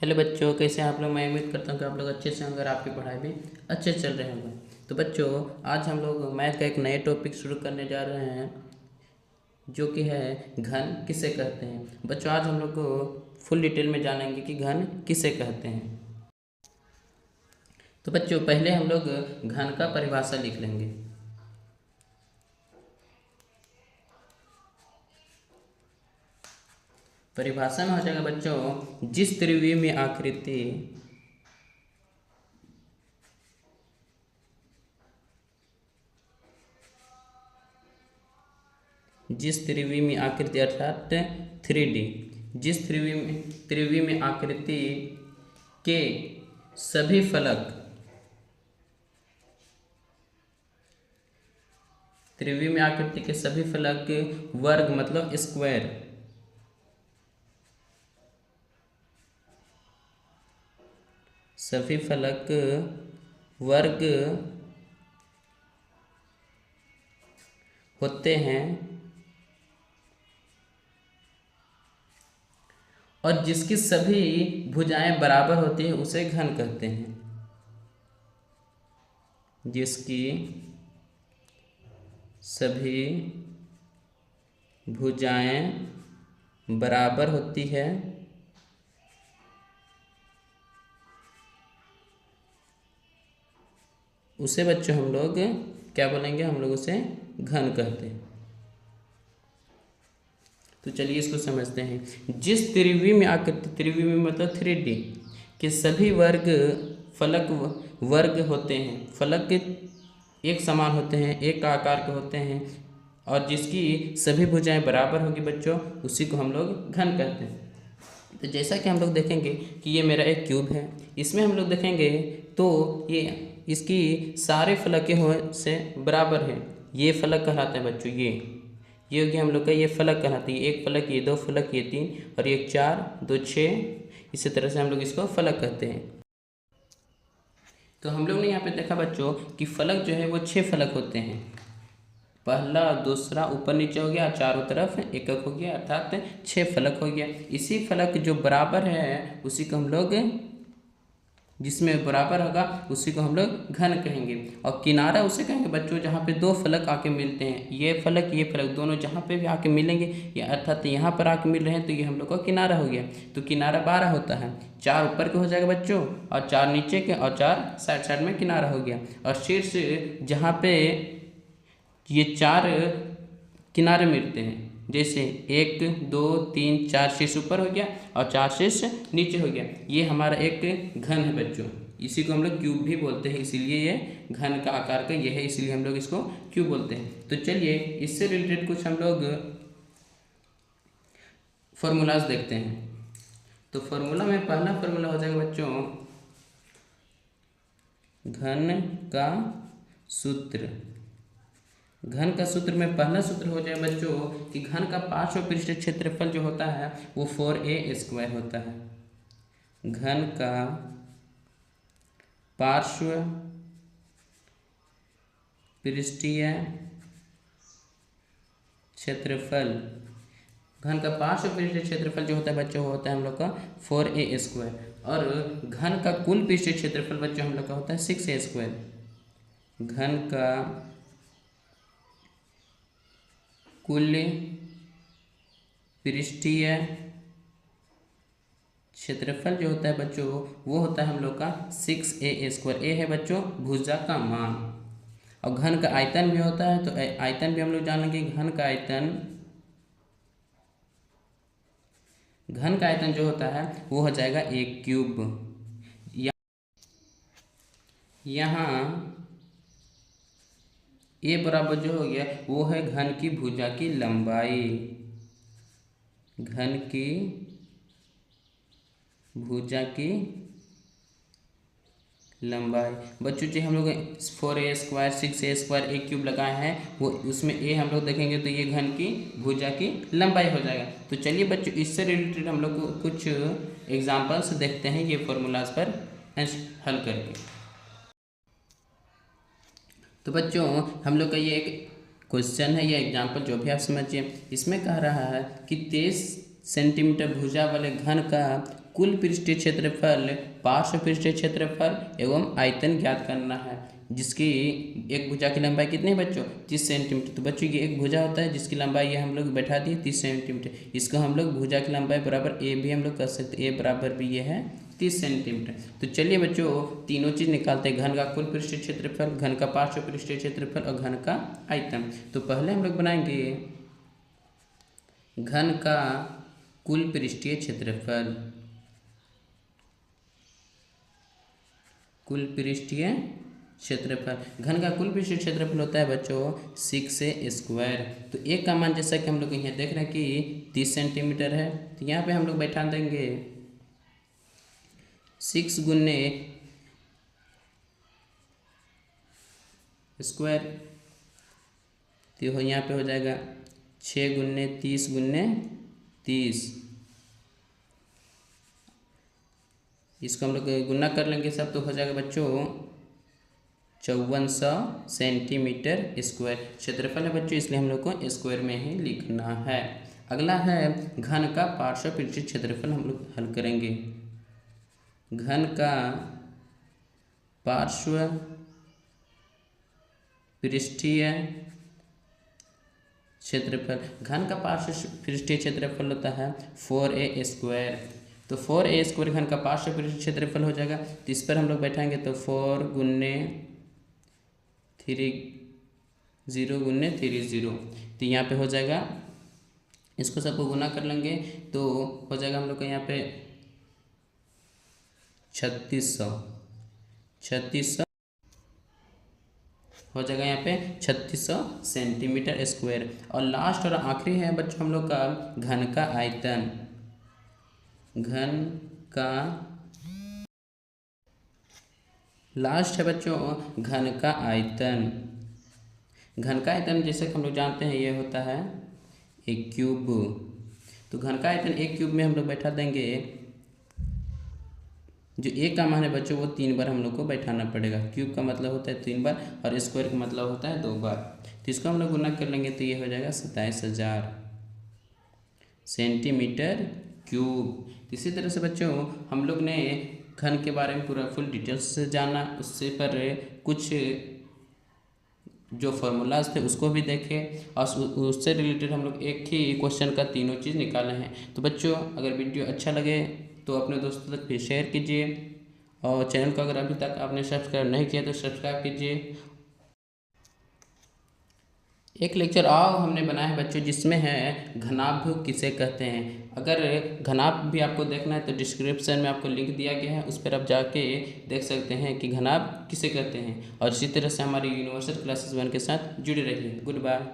Hello बच्चों, कैसे हैं आप लोग। मैं उम्मीद करता हूँ कि आप लोग अच्छे से होंगे और आपकी पढ़ाई भी अच्छे चल रहे होंगे। तो बच्चों, आज हम लोग मैथ का एक नए टॉपिक शुरू करने जा रहे हैं, जो कि है घन किसे कहते हैं। बच्चों, आज हम लोग को फुल डिटेल में जानेंगे कि घन किसे कहते हैं। तो बच्चों, पहले हम लोग घन का परिभाषा लिख लेंगे। परिभाषा में हो जाएगा बच्चों, जिस त्रिविमीय आकृति जिस त्रिविमीय आकृति अर्थात 3D, जिस त्रिविमीय आकृति के सभी फलक, त्रिविमीय आकृति के सभी फलक वर्ग मतलब स्क्वायर, सभी फलक वर्ग होते हैं और जिसकी सभी भुजाएं बराबर होती है उसे घन कहते हैं। जिसकी सभी भुजाएं बराबर होती है उसे बच्चों हम लोग क्या बोलेंगे, हम लोग उसे घन कहते हैं। तो चलिए इसको समझते हैं। जिस त्रिविमीय आकृति, त्रिविमीय मतलब 3D के सभी फलक वर्ग होते हैं, फलक एक समान होते हैं, एक आकार के होते हैं और जिसकी सभी भुजाएं बराबर होगी बच्चों, उसी को हम लोग घन कहते हैं। तो जैसा कि हम लोग देखेंगे कि ये मेरा एक क्यूब है, इसमें हम लोग देखेंगे तो ये इसकी सारे फलकें हो से बराबर है। ये फलक कहलाते हैं बच्चों, ये हो गया हम लोग का, ये फलक कहलाते हैं। एक फलक, ये दो फलक, ये तीन और एक चार, दो छः, इसी तरह से हम लोग इसको फलक कहते हैं। तो हम लोग ने यहाँ पे देखा बच्चों कि फलक जो है वो 6 फलक होते हैं। पहला, दूसरा, ऊपर नीचे हो गया, चारों तरफ एक एक हो गया, अर्थात 6 फलक हो गया। इसी फलक जो बराबर है उसी को हम लोग, जिसमें बराबर होगा उसी को हम लोग घन कहेंगे। और किनारा उसे कहेंगे बच्चों जहाँ पे दो फलक आके मिलते हैं, ये फलक दोनों जहाँ पे भी आके मिलेंगे, या अर्थात यहाँ पर आके मिल रहे हैं तो ये हम लोग का किनारा हो गया। तो किनारा 12 होता है, 4 ऊपर के हो जाएगा बच्चों और 4 नीचे के और 4 साइड साइड में किनारा हो गया। और शीर्ष जहाँ पे ये 4 किनारे मिलते हैं, जैसे 1 2 3 4 शीर्ष ऊपर हो गया और 4 शीर्ष नीचे हो गया, ये हमारा एक घन है बच्चों। इसी को हम लोग क्यूब भी बोलते हैं, इसीलिए ये घन का आकार का ये है, इसलिए हम लोग इसको क्यूब बोलते हैं। तो चलिए इससे रिलेटेड कुछ हम लोग फॉर्मूलाज देखते हैं। तो फॉर्मूला में पहला फॉर्मूला हो जाएगा बच्चों, घन का सूत्र। घन का सूत्र में पहला सूत्र हो जाए बच्चों कि घन का पार्श्व पृष्ठ क्षेत्रफल जो होता है वो 4a² होता है। घन का पार्श्व पृष्ठीय क्षेत्रफल, घन का पार्श्व पृष्ठीय क्षेत्रफल जो होता है बच्चों वो होता है हम लोग का 4a²। और घन का कुल पृष्ठीय क्षेत्रफल बच्चों हम लोग का होता है 6a²। घन का कुल पृष्ठीय क्षेत्रफल जो होता है बच्चों वो होता है हम लोग का 6a²। ए है बच्चों भुजा का मान, और घन का आयतन भी होता है। तो आयतन भी हम लोग जान लेंगे। घन का आयतन जो होता है वो हो जाएगा 1³ यहाँ ए बराबर जो हो गया वो है घन की भुजा की लंबाई। घन की भुजा की लंबाई बच्चों जी, हम लोग 4a² 6a² 1³ लगाए हैं, वो उसमें ए हम लोग देखेंगे तो ये घन की भुजा की लंबाई हो जाएगा। तो चलिए बच्चों इससे रिलेटेड हम लोग कुछ एग्जाम्पल्स देखते हैं ये फॉर्मूलाज पर हल करके। तो बच्चों हम लोग का ये एक क्वेश्चन है या एग्जाम्पल जो भी आप समझिए, इसमें कह रहा है कि 23 सेंटीमीटर भुजा वाले घन का कुल पृष्ठीय क्षेत्रफल, पार्श्व पृष्ठीय क्षेत्रफल एवं आयतन ज्ञात करना है, जिसकी एक भुजा की लंबाई कितनी है बच्चों? 30 सेंटीमीटर। तो बच्चों ये एक भुजा होता है जिसकी लंबाई ये हम लोग बैठा दिए 30 सेंटीमीटर। इसको हम लोग भुजा की लंबाई बराबर ए भी हम लोग कर सकते हैं, ए बराबर भी ये है 30 सेंटीमीटर। तो चलिए बच्चों तीनों चीज़ निकालते हैं, घन का कुल पृष्ठीय क्षेत्रफल, घन का पार्श्व पृष्ठीय क्षेत्रफल और घन का आयतन। तो पहले हम लोग बनाएंगे घन का कुल पृष्ठीय क्षेत्रफल, कुल पृष्ठीय क्षेत्रफल। घन का कुल पृष्ठीय क्षेत्रफल होता है बच्चों 6a²। तो एक का मान जैसा कि हम लोग यहाँ देख रहे हैं कि 30 सेंटीमीटर है, तो यहाँ पे हम लोग बैठा देंगे 6 गुने स्क्वायर, तो यहाँ पे हो जाएगा 6 गुने 30 गुने 30। इसको हम लोग गुना कर लेंगे सब, तो हो जाएगा बच्चों 5400 सेंटीमीटर स्क्वायर क्षेत्रफल है बच्चों, इसलिए हम लोग को स्क्वायर में ही लिखना है। अगला है घन का पार्श्व पृष्ठीय क्षेत्रफल, हम लोग हल करेंगे। घन का पार्श्व पृष्ठीय क्षेत्रफल, घन का पार्श्व पृष्ठीय क्षेत्रफल होता है 4a²। तो 4a² घन का पार्श्व पृष्ठीय क्षेत्रफल हो जाएगा। तो इस पर हम लोग बैठाएंगे तो 4 गुने 30 गुने 30, तो यहाँ पे हो जाएगा, इसको सबको गुना कर लेंगे तो हो जाएगा हम लोग का यहाँ पे 3600 हो जाएगा यहाँ पे 3600 सेंटीमीटर स्क्वायर। और लास्ट और आखिरी है बच्चों हम लोग का घन का आयतन। घन का लास्ट है बच्चों घन का आयतन। घन का आयतन जैसे कि हम लोग जानते हैं ये होता है एक क्यूब। तो घन का आयतन एक क्यूब में हम लोग बैठा देंगे, जो एक का मान है बच्चों वो 3 बार हम लोग को बैठाना पड़ेगा। क्यूब का मतलब होता है 3 बार और स्क्वायर का मतलब होता है 2 बार। तो इसको हम लोग गुना कर लेंगे तो ये हो जाएगा 27000 सेंटीमीटर क्यूब। इसी तरह से बच्चों हम लोग ने घन के बारे में पूरा फुल डिटेल्स से जाना, उससे पर कुछ जो फार्मूलाज थे उसको भी देखे और उससे रिलेटेड हम लोग एक ही क्वेश्चन का तीनों चीज़ निकाले हैं। तो बच्चों अगर वीडियो अच्छा लगे तो अपने दोस्तों तक भी शेयर कीजिए और चैनल को अगर अभी तक आपने सब्सक्राइब नहीं किया तो सब्सक्राइब कीजिए। एक लेक्चर और हमने बनाया है बच्चों जिसमें है घनाभ किसे कहते हैं। अगर घनाभ भी आपको देखना है तो डिस्क्रिप्शन में आपको लिंक दिया गया है, उस पर आप जाके देख सकते हैं कि घनाभ किसे कहते हैं। और इसी तरह से हमारी यूनिवर्सल क्लासेस 1 के साथ जुड़े रहिए। Good bye.